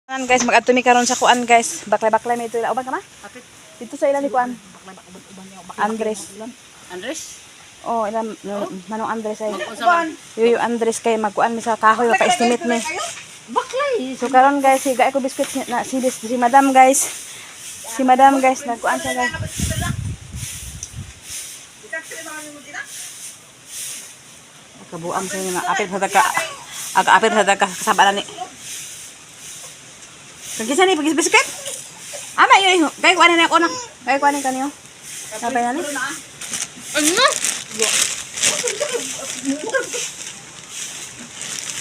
Guys, mag-atumi karon sa kuan guys. Baklay-baklay may ito. Uban ka ma? Kapit. Dito sa ilan ni kuan? Andres. Andres? Oh, ilan manong Andres ay. Yuyo Andres kay magkuan mi sa kahoy pa estimate ni. Baklay. So karon guys, higa ako biscuit na si Madam guys. Si Madam guys nagkuan siya guys. Kabuang sa ni apit sa daga. Aga-apit sa daga kasabalan ni. Kagisa ni pagis biscuit. Ama yun. Kay kuan na ako na. Kay kuan ni kaniyo. Napay na ni. Ano?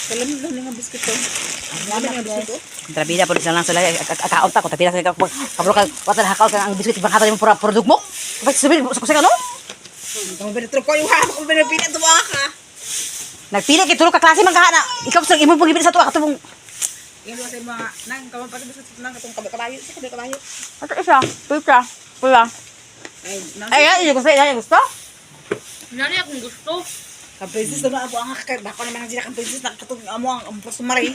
Kalam lang nga biscuit to. Ano nga biskuit? Trabida po lang sila akaon ta ko tapila sa kabro ka wala hakal ka ang biscuit ibang hatay mo product mo. Kapag sabihin mo sa ano? Ang binitro ko yung hapon kung binipili ito ka. Nagpili kay tulo ka klase man ka na. Ikaw sa imo pagibili sa tuwa katong Yung sa mga nang kawan pa sa nang katong kabayo, sa kabayo. ato isa, pika, pula. Ay, ay, gusto ay gusto. Nari akong gusto. Ang princess na ako ang kakay. Bako naman ang sila kang princess na katong amo ang puso mari.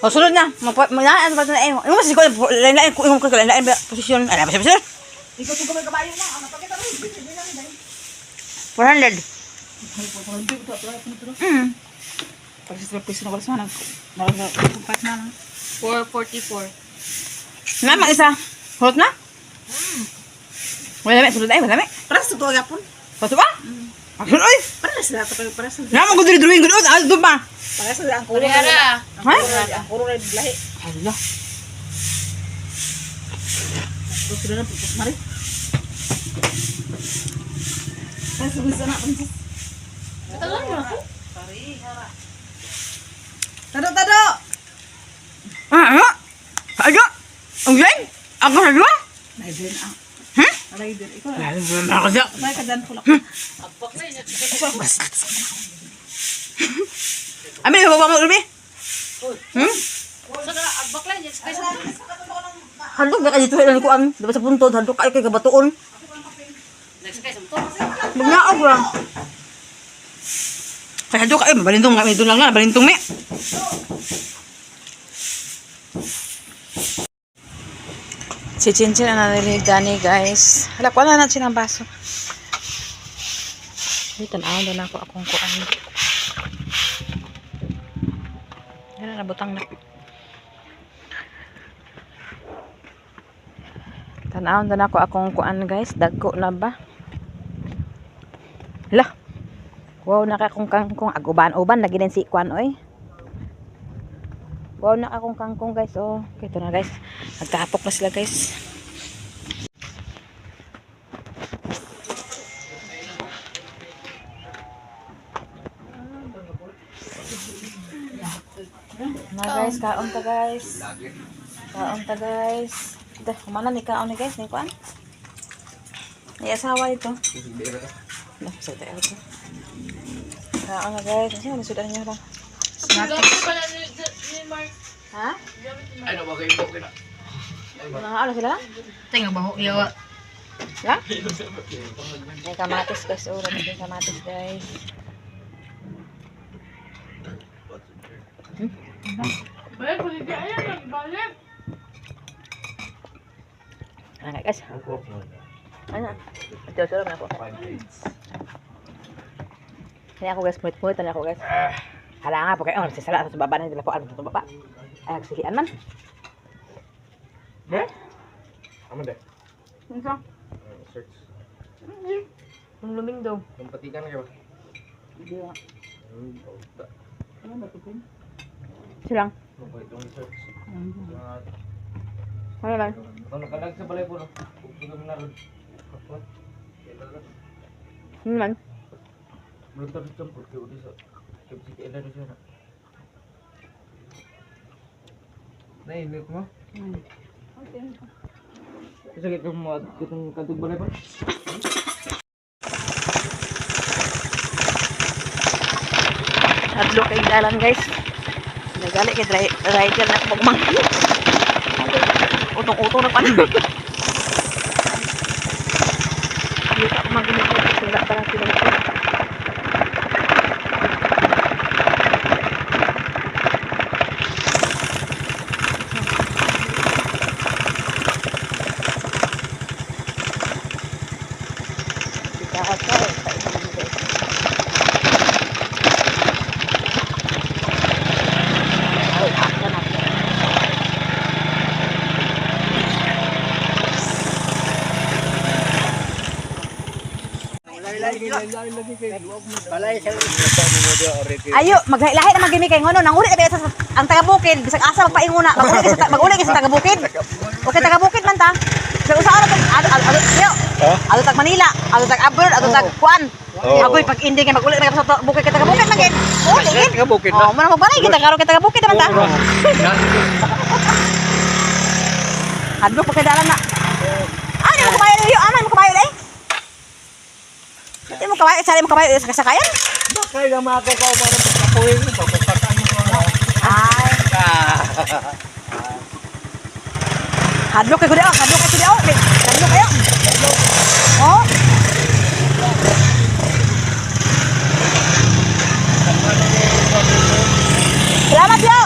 O sunod na. Manaan pa na imo. Imo siguro lain-lain ko imo ko lain-lain posisyon. Ala ba siya? Ikaw tong kamay kabayo na. Ang pakita mo. 400. Pag sa princess na wala sa nang kumpat na lang. 444. Na isa. Hot na? Wala na, sunod ay, wala na. Para sa tuwa gapon. Pato ba? Asun oy. Para sa para sa Na mo gudri drawing gud ah do ba? para sa ang kulo. Parehara. Ang kulo red lahi. Hala. Gusto na puso mari. Para sa gusto na princess. Tagal na ako. Tado. Ah. Ayo. Ang galing. Ako na dua. Nay din ang. Hmm? Alay din ikaw. Lalo na ako siya. May kadan pula. Apak na yun. Ami ba mo ubi? Saka agbak lang yun. Handog na kay dito lang ko am. Diba sa puntod handog kay gabatuon. Nagsakay sa motor. Magnaog lang. Kaya handog kay balintong nga ito lang nga balintong me. Si Chinchin na narinig Dani guys. Hala ko na siya ng baso. Ay, tanaw na ako akong kuan. Yan na nabutang na. Tanaw na ako akong kuan guys. Dagko na ba? Hala. Wow, nakakong kangkong aguban-uban lagi din si kuan oy. Wow, na akong kangkong guys. Oh, okay, ito na guys. Nagtapok na sila guys. Na guys, kaon ta guys. Kaon ta guys. Ito, kumana ni kaon ni guys. Ni kuan. May asawa ito. Nah, sa tayo ito. Kaon na guys. Ano sudah niyo lang. Gamit pala ni Mark. Ha? Ay, no, bagay mo. Ano sila? Tingnan ba ho? Yawa. Ya? May kamatis guys. Oh, may kamatis guys. Balik, balik ayan. Nagbalik. Ano guys? Ano? Ito, sarap na ako. Kaya ako guys, mulit-mulit na ako guys. Hala nga po kayo. Oh, nagsisala sa baba na nila po. Ano sa baba? Ay, nagsilian man. Hah? Aman deh. Ano sa? Search. Ang luming daw. Kompetikan kayo ba? Hindi nga. Tak. Ano ba ito? Silang. Mabait yung search. Ano lang? Kung nakalag sa balay po, no? Kung suga mo naroon. Ano man? Belum tahu campur ke udah so. Kecil ada di sana. Nah ini mo. Okay. Bisa kita muat kita kadug balay pa. Adlo kay dalan guys. Nagali kay rider na pagmang. Utong-utong na pa na. Hindi ka maginip ko. Sila pa lang sila. Ayo, maglahi na magimi kay ngono. Nanguli na sa ang taga-bukid. Bisag asa magpainguna. Maguli sa taga-bukid. Okay, taga-bukid man ta. Sa usa ado tag Manila, ado tag abroad, ado tag kuan. Agoy pag hindi kay maguli na sa bukid kay taga-bukid man gid. Taga-bukid Oh, man magbalay kita karo kay taga-bukid man ta. Hadlok pa kay dalan na. Ano mo kabayo yo? Ano mo kabayo dai? Hindi mo kabayo, sali mo kabayo sa kasakayan? Bakay na makakaw para pagkapuhin mo. Pagpapakan mo ko. Ay. Hadlok kay kudaw, hadlok kay kudaw. Hadlok kayo. Oh. Salamat yo.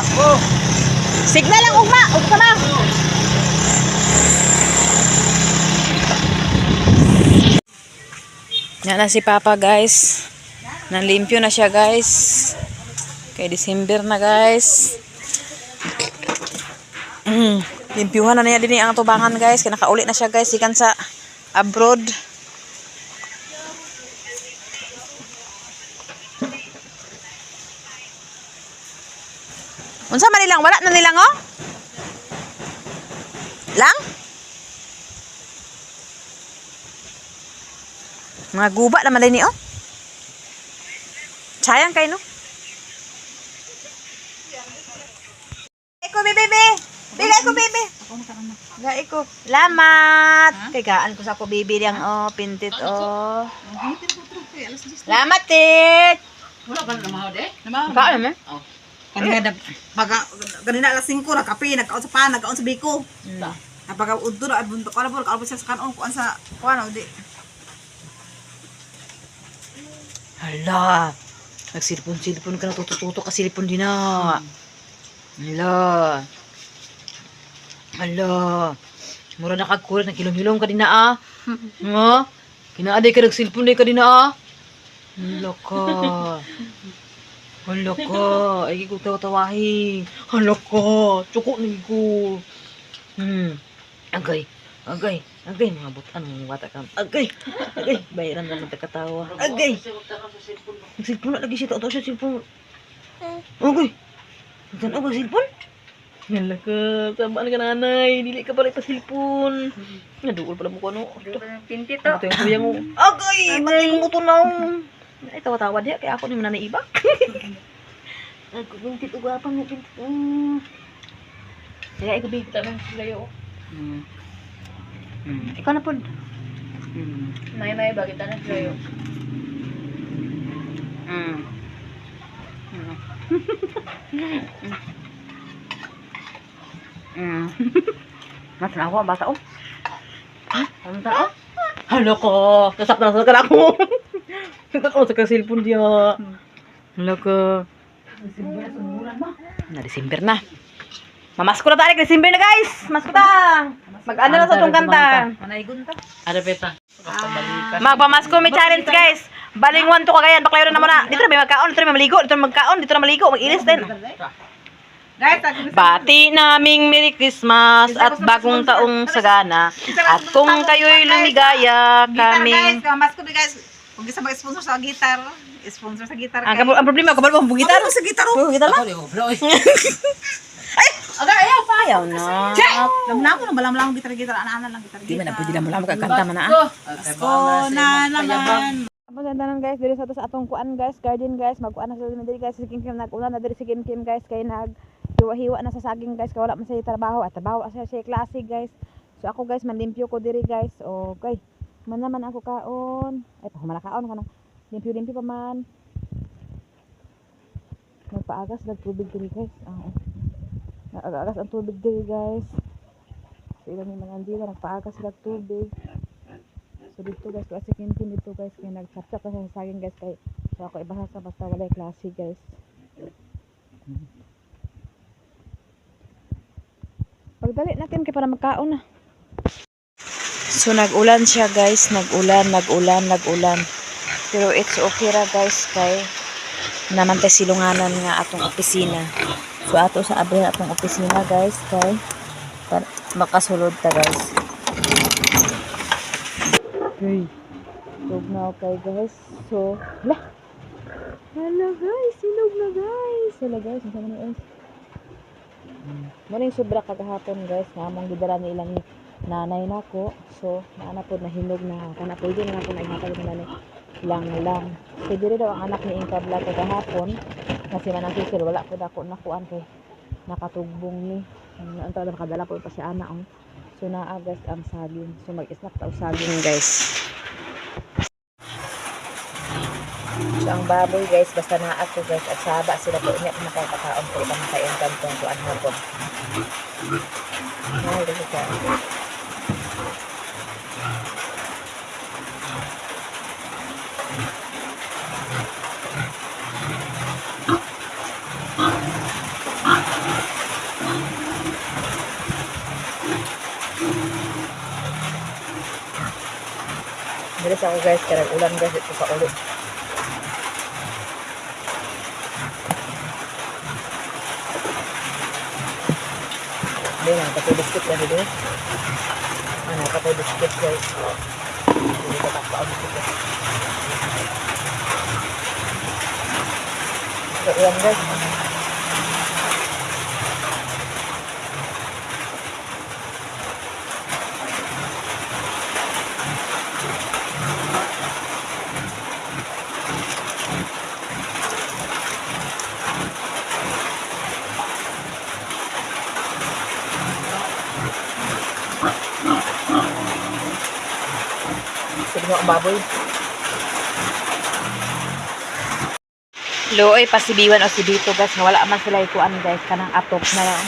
Signal lang ugma, ugma na. Yan na si Papa guys. Nanlimpyo na siya guys. Kay December na guys. Limpyuhan na niya din ang tubangan guys. Kaya nakauli na siya guys. Ikan sa abroad. Unsa man nilang? Wala na nilang oh? Lang? Mga guba naman din ni oh. Sayang kayo no. Iko bebe. Bigay ko bebe. Bigay ko. Salamat. Kay gaan ko sa ako bebe diyang oh, pintit oh. Salamat tit. Wala ka na mahod eh? Kaan naman. Kanina alas 5 na kape, nagkaon sa pan, nagkaon sa biko. Napaka udto na buntok ko na po, kalbo siya sa kanon kuan sa kuan di. Hala. Nagsilpon-silpon ka na tutututo ka silpon din na. Hala. Hala. Mura na kagkulat na kilom-hilom ka din na ah. Nga? Kinaaday ka nagsilpon din ka din na ah. Hala ka. Hala ka. Ay ko tawa-tawahi. Hala ka. Tsukok na ko. Agay. Agay. Agay mga butan mga bata ka. Agay. Agay. Bayaran na ng takatawa. Agay. Silpon na lagi siya. Tato siya silpon. Agay. Saan ako silpon? Hala ka. Sabaan ka nanay. Dili ka pala ipasilpon. Naduol pala mo ko ano. Pintit Ito yung kuya mo. Agay. Matay mo ito na. Ay tawa-tawa diya. Kaya ako ni mananaibak. Pintit o gapang mo. Pintit. Kaya ikaw bigit na ng layo. Ikaw na po. Nay, bakit na sa'yo? Mas na ako ang bata oh. Ano ta oh? Halo ko. Nasap na sa ako. Ito ko sa kasilpon diya. Halo ko. Na December na. Mamasko na tayo, December na guys! Masko ta! Mag-ano na sa itong kanta? Manaygon ta. Ada peta. Magpamasko may challenge guys! Balingon to kagayan, baklayo na muna. Dito na may magkaon, dito na may maligo, dito na magkaon, dito na maligo, mag-ilis din. Guys, Bati naming Merry Christmas at bagong taong sagana. At kung kayo'y lumigaya, guys, kaming... kamas ko guys. Kung gusto mag-sponsor sa gitar, sponsor sa gitar. Ang problema, kabal mo, gitar? Sa gitar Oh, gitar lang? Aga, ayaw pa. Ayaw na. Lam na ako nang balam-lam gitar-gitar, ana-ana lang gitar-gitar. Di man na pwede lang mo lang magkakanta man na. Oh, na naman. Pagdandanan guys, diri sa atong kuan guys, garden guys, magkuan na sa diri guys, si Kim nag-ulan na diri si Kim guys kay nag hiwa-hiwa na sa saging guys, kay wala man sa trabaho at trabaho sa klase guys. So ako guys, manlimpyo ko diri guys. Okay. Man naman ako kaon. Ay pa kaon ka na. Limpyo-limpyo pa man. Nagpaagas nagtubig diri guys. Nag-agas ang tubig diri guys. So ilan yung mga andila nagpaagas sila tubig. So dito guys, kasi kintin dito guys, kaya nag-chap-chap kasi sa saging guys, kaya so ako ibahasa basta walay klase guys. Pagdali natin kaya para magkaon na. So nag-ulan siya guys, nag-ulan. Pero it's okay ra guys kay naman tay silunganan nga atong opisina. So ato sa abri atong opisina guys kay makasulod ta guys. Okay. Sinog na okay guys. So, hala guys, sinog na guys. Hala guys, ang sama na guys. Maring sobra kagahapon guys, nga among gidala ni ilang nanay nako. So, naana po nahinog na. Kana pwede na ako na ihatag na lang. So, dire daw ang anak ni Inka Vlog kagahapon. Kasi manang sister, wala po na ako nakuan kay nakatugbong ni. Ang tawag nakadala po pa si Ana. Oh. So, naagas ang saging. So, mag-snack tayo saging guys. So, ang baboy guys, basta naat ko guys, at saba sila po ingat makakataon po kung makaintan kung kuan hapon. Mahal din siya. Bilis ako guys, kaya ulan guys, ito pa ulit. Hindi na, kapay biscuit na dito. Ano, kapay biscuit guys. Hindi ka takpa ang biscuit. So, ulan guys. Sige mo ang baboy. Looy, pasibiwan o si Bito guys. Wala man sila ikuan guys. Kanang atop na lang.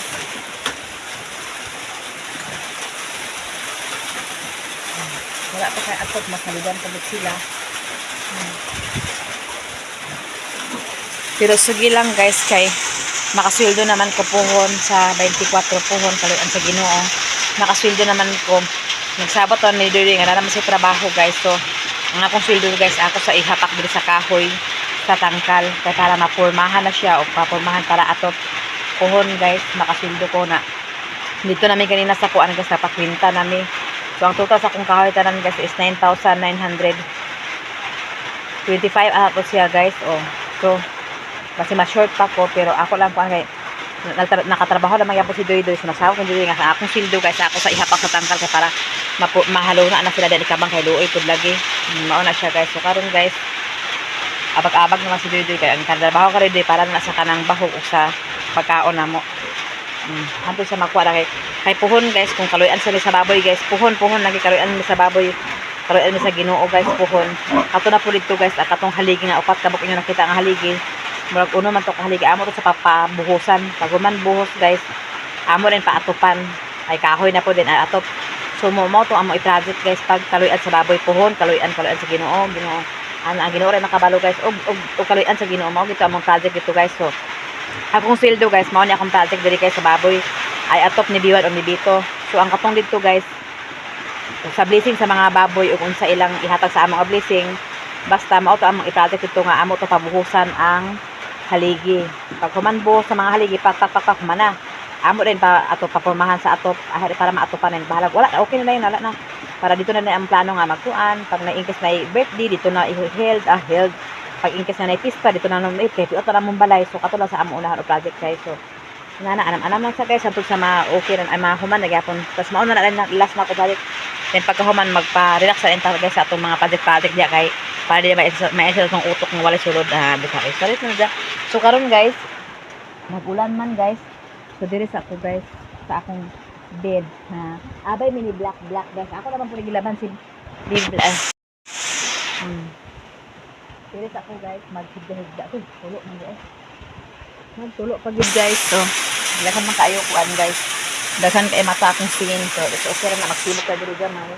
Wala pa kay atop. Masaligan pagod sila. Pero sige lang guys kay makasweldo naman ko puhon sa 24 puhon kaluan sa Ginoo. Makasweldo naman ko. Nagsabot on ni Diri nga naman sa trabaho guys. So ang akong sweldo guys ako sa ihapak diri sa kahoy sa tangkal kay para mapurmahan na siya o papurmahan para atop puhon guys. Makasweldo ko na. Dito namin kanina sa kuan guys napakwinta namin. So ang total sa akong kahoy tanan guys is 9,925 po siya guys. Oh. So kasi ma-short pa ko pero ako lang po kay nakatrabaho naman yan po si Doy Doy. So nagsawa ko Doy nga sa akong sildo guys ako sa ihapak sa tangkal kay para mahalo na sila dali kabang kay Luoy pud lagi. Mao na siya guys. So karon guys abag-abag naman si Doy Doy kay ang trabaho ka rin Doy para na sa kanang bahog o sa pagkaon na mo. Hanto sa makuha na kay puhon guys kung kaluyan sila sa baboy guys. Puhon lagi kaluyan sa baboy. Kaluyan sa Ginoo guys puhon. Ato na po dito guys akatong haligi nga upat kabuk inyo nakita ang haligi. Murag uno man to kahaligi amo to sa papabuhusan. Pag man buhos guys, amo rin paatupan. Ay kahoy na po din atop. So mo to amo i-project guys pag kaluyan sa baboy puhon, kaluyan sa Ginoo. Ang Ginoo rin makabalo guys. Og kaluyan sa Ginoo mao gito among project dito guys. So akong sweldo guys, mao ni akong project diri guys sa baboy. Ay atop ni Biwan o ni Bito. So ang katong dito guys sa blessing sa mga baboy ug unsa ilang ihatag sa among blessing. Basta mao to among i-project dito nga amo to pabuhusan ang haligi. Pag humanbo sa mga haligi, pak mana. Amo rin pa ato papormahan sa atop para maatopan rin. Bahala. Wala, okay na yun, wala na. Para dito na ang plano nga magkuan. Pag na-ingkes na birthday, dito na i-held. Pag ingkes na pista, dito na nung kay piot na mong balay. So, kato lang sa amo unahan o project guys. So, anam lang sa guys. Hantog sa mga okay rin, ay mga human, nagyapon. Tapos mauna na rin last na ko project. Then pagkahuman, magpa-relax na rin guys sa atong mga project diya kay para di ba may itong utok ng wala sulod sorry na dyan. So karon guys nagulan man guys. So diri sa ako guys sa akong bed na abay mini black guys. Ako naman po nagilaban si big black. Diri sa ako guys maghigda tulo man guys. Magtulo pag guys. So lakan man kayo kuan guys. Dagan kay mata akong singin. So it's okay na magsibok ka diri gamay.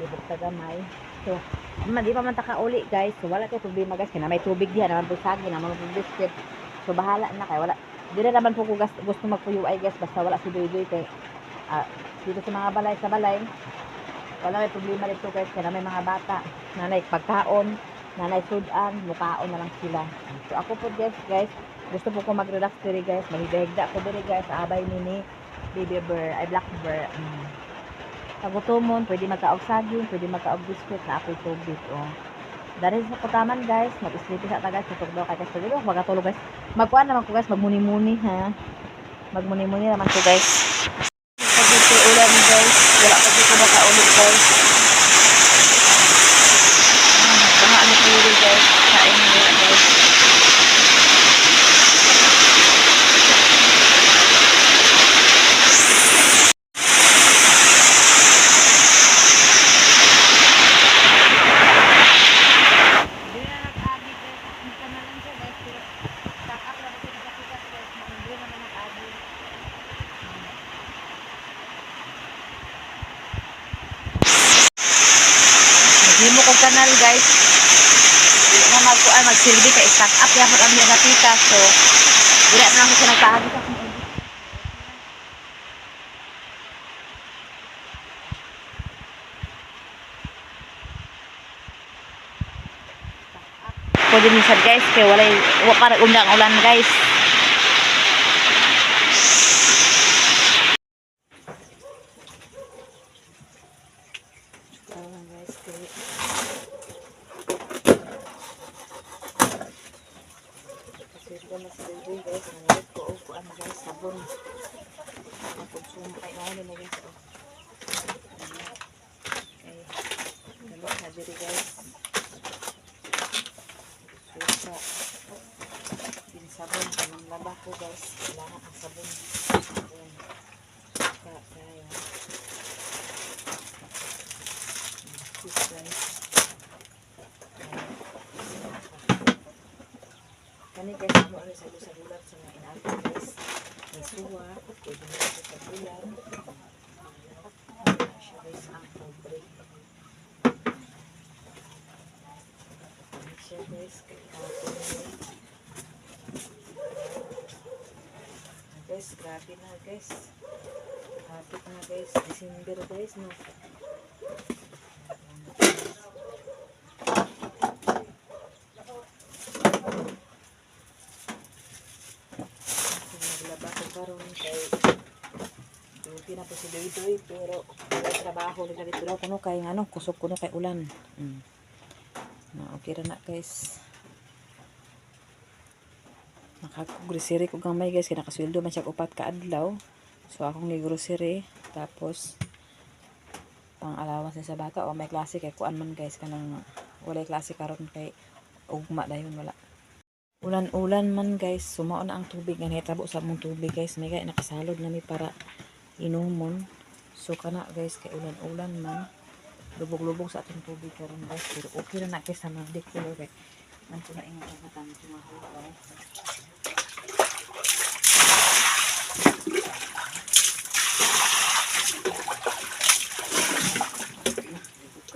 Sibok ka gamay. So, di pa man uli guys. So, wala tayo problema guys. Kaya may tubig diyan. Naman po sagi. Naman po biscuit. So, bahala na kayo. Wala. Di na naman po ko gusto magpuyuay guys. Basta wala si Doy Doy. Kaya, dito sa mga balay. Wala may problema dito guys, kaya may mga bata. Nanay pagkaon, nanay sudan, mukaon na lang sila. So ako po guys, gusto po ko mag-relax diri guys. Mahigda ko diri guys, sa abay ni baby bear, ay black bear. Pagutomon, pwede magkaog saging, pwede magkaog biscuit na apoy tubig. Dari sa kutaman guys, mag-sleepy sa tagas, tutog daw kay guys. Pwede ba, magkatulog guys. Magkuhan naman ko guys, magmuni-muni ha. Magmuni-muni naman ko guys. Pag-ito ulan guys, wala pa dito makaulit guys. Baka ano po yun guys, kain nyo guys. Himo ko kanal guys. Nga magkuan magsilbi kay stack up yapon ang mga pita so wala na ako sa nagpaagi ka. Pwede minsan guys kay walay para undang ulan guys. Guys, nangyayot ko o kuan guys, sabon. Konsumo kay na nila guys. Okay. Dalo na diri guys. Susa. Din sabon kanang laba ko guys. Kailangan ang sabon. Ayan. Kaya. This guys. Kani guys, ano ano sa gulat sa mga inato guys. May suwa, pwede mo sa bulan. Siya guys ang pobre. Siya guys, guys, grabe na guys. Hapit na guys, December guys, no. Karon kay duty na po si Doy pero may trabaho nila dito daw kuno kay ano kusog kuno kay ulan. Na okay ra na guys. Naka-grocery ko gamay guys kay nakasweldo man siya 4 ka adlaw. So akong ni-grocery tapos pang allowance sa bata o may klase kay kuan man guys kanang walay klase karon kay ugma dayon wala. Ulan-ulan man guys, sumao na ang tubig nga hitabo sa among tubig guys, may kay nakasalod na mi para inumon. So kana guys kay ulan-ulan man, lubog-lubog sa atong tubig karon guys, pero okay ra na guys sa magdik ko kay man ko na ingon ang tama tumahaw guys.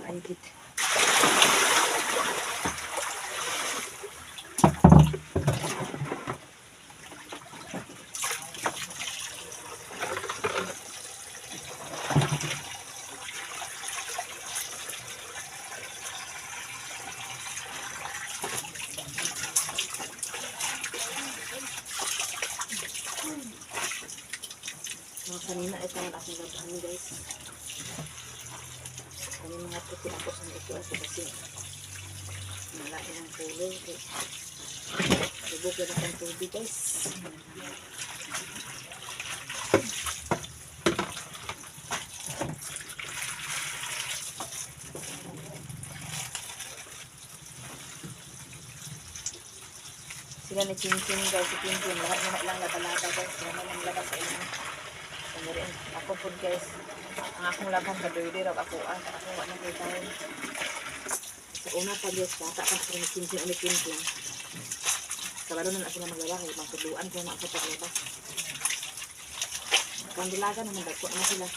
Ay git. Kanina ito ang aking labahan guys. Kanina mga puti ako sa ito kasi malaki ng kulay. Lubog na akong tubig guys. Sila ni Chin-Chin guys, si Chin-Chin. Lahat naman lang laba-laba guys. Sila naman laba sa inyo. Ako po guys, ang akong laban sa doy raw ako wala kay tayo. Sa una pa guys, bata pa sa Chin-Chin ulit lang. Kabalo na sila maglaba kay magtuluan ko na ako paglabas. Kandilaga naman dagko na sila.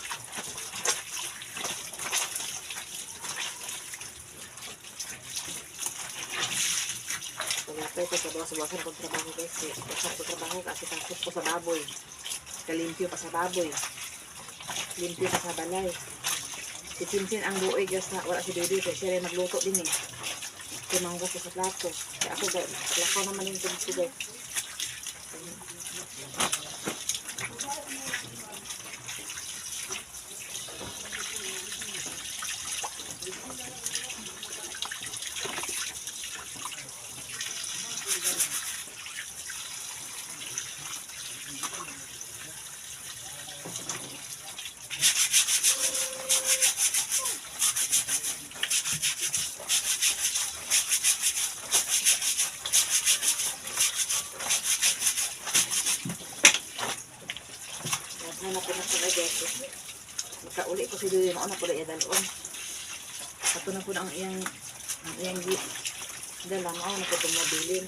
Pagkatay ko sa bawas-bawasan kong trabaho guys. Bawasan ko trabaho kasi tasok ko sa baboy. Kalimpyo pa sa baboy. Limpyo pa sa balay. Si Tintin ang buoy guys na wala si Dede kaya siya rin magluto din eh. Tinanggo ko sa plato. Kaya ako guys, lakaw naman yung tubig guys. Hanap ko na sa guys. Makauli ko si Dede mo na pala dalon. Kato na po ang iyang dala mo na po tumabilin.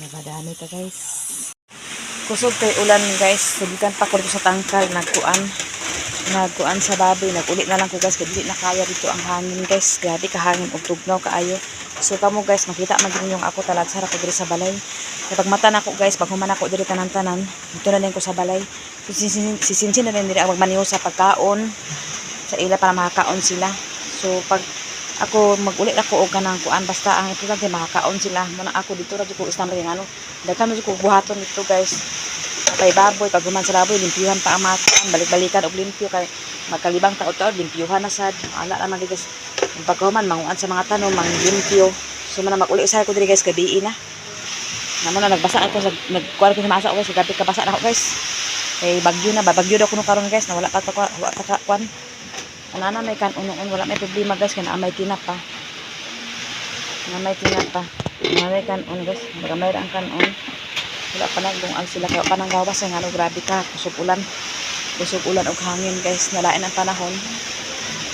Napadami ta guys. Kusog kay ulan guys. Sugikan pa ko dito sa tangkal. Nagkuan sa baboy. Nagulit na lang ko guys. Kaya dili na kaya dito ang hangin guys. Grabe kahangin og tugnaw kaayo. So kamo guys makita magin yung ako talagsara ko diri sa balay. Kapag mata na ko guys. Pag human ako diri tanan-tanan. Dito na din ko sa balay. Sisinsin na din diri ang magmaniho sa pagkaon. Sa ila para makakaon sila. So pag ako magulit ako og kanang kuan basta ang importante makakaon sila muna ako dito ra ko isang ring ano daghan ko buhaton dito guys kay baboy pag human sa baboy limpyuhan pa ang makuan balik-balikan og limpyo kay magkalibang taud-taud limpyuhan na sad ala ra man guys pag human manguan sa mga tanom mang limpyo so man maguli usay ko diri guys gabi na namo na nagbasa ako sa nagkuan ko sa masa ko sa gabi kabasa na ako guys kay bagyo na bagyo daw kuno karon guys na wala pa kuan anana may kanon wala may problema guys kana may tinapa na may tinapa na may kanon guys magamay ang kanon wala pa nagbungal sila kaya pa nang gawas ay ngano grabe ka kusog ulan og hangin guys nalain ang panahon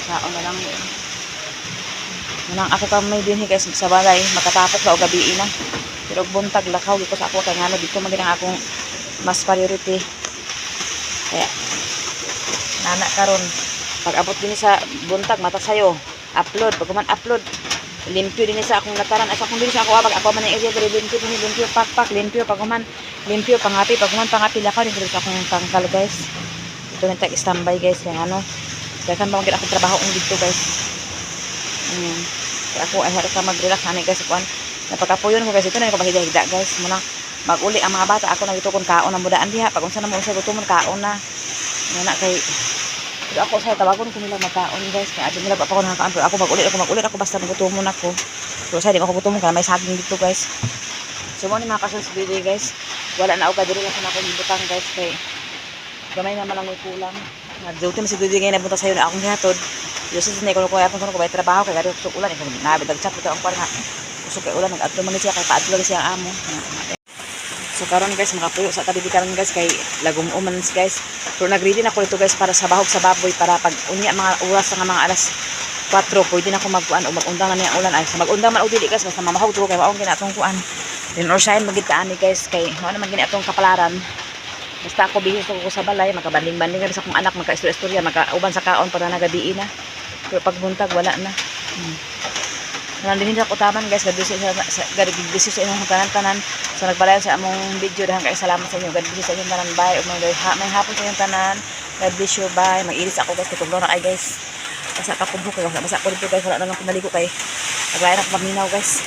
kaon na lang nang ako kamay din guys sa balay makatapos ba og gabi na pero buntag lakaw ko sa ako kay ngano dito maging akong mas priority kaya nana karon pag abot din sa buntag mata sayo upload pag man upload limpyo din sa akong lataran asa kung din sa ako pag ako man ang area diri limpyo pakpak limpyo pag man limpyo pangapi pag man pangapi lakaw din sa akong tangkal guys ito na tag standby guys kaya ano kaya kan magid ako trabaho dito guys kaya ako ay harap ka mag-relax ani guys kuan napakapuyon ko guys ito na ko bahida-hida guys muna maguli ang mga bata ako nagito kon kaon na mudaan diha pag unsa na mo sa gutomon kaon na na kay pero ako sa tawagon ko nila magkaon guys kaya adto nila pa ako nakakaan pero ako magulit ako basta nagutomon ako pero sa di ako gutomon kaya may saging dito guys so mo ni mga kasal sa video guys wala na og kadiri lang sa akong butang guys kay gamay naman ang may kulang nagduty man si Dede ngayon nabunta sayo na akong gihatod Diyos sa ko ko bay trabaho kay gari usok ulan ikaw nabi dagchat ito ang parha usok kay ulan nag-adto man siya kay paadto lang siya ang amo so karon guys makapuyo sa tabi karon guys kay lagom man guys pero nagready na ko dito guys para sa bahog sa baboy para pag unya mga oras nga mga alas 4 pwede na ko magkuan o magundang na niya ulan ay sa magundang man og dili guys basta mamahog to kay maong ginatong kuan din or shine magitaani guys kay mao naman gini atong kapalaran basta ako bihis ko sa balay makabanding-banding sa akong anak magka-istorya magkauban sa kaon para nagabi na pero pag buntag wala na nandun din ako taman guys God bless sa inyong tanan-tanan so nagpalayan sa among video dahan kayo salamat sa inyo God bless sa inyong tanan bye may hapon sa inyong tanan God bless you bye mag-iris ako guys katulong na kayo guys basa ka kubho kayo basa ko dito guys wala na lang pinaligo kay naglayan ako paminaw guys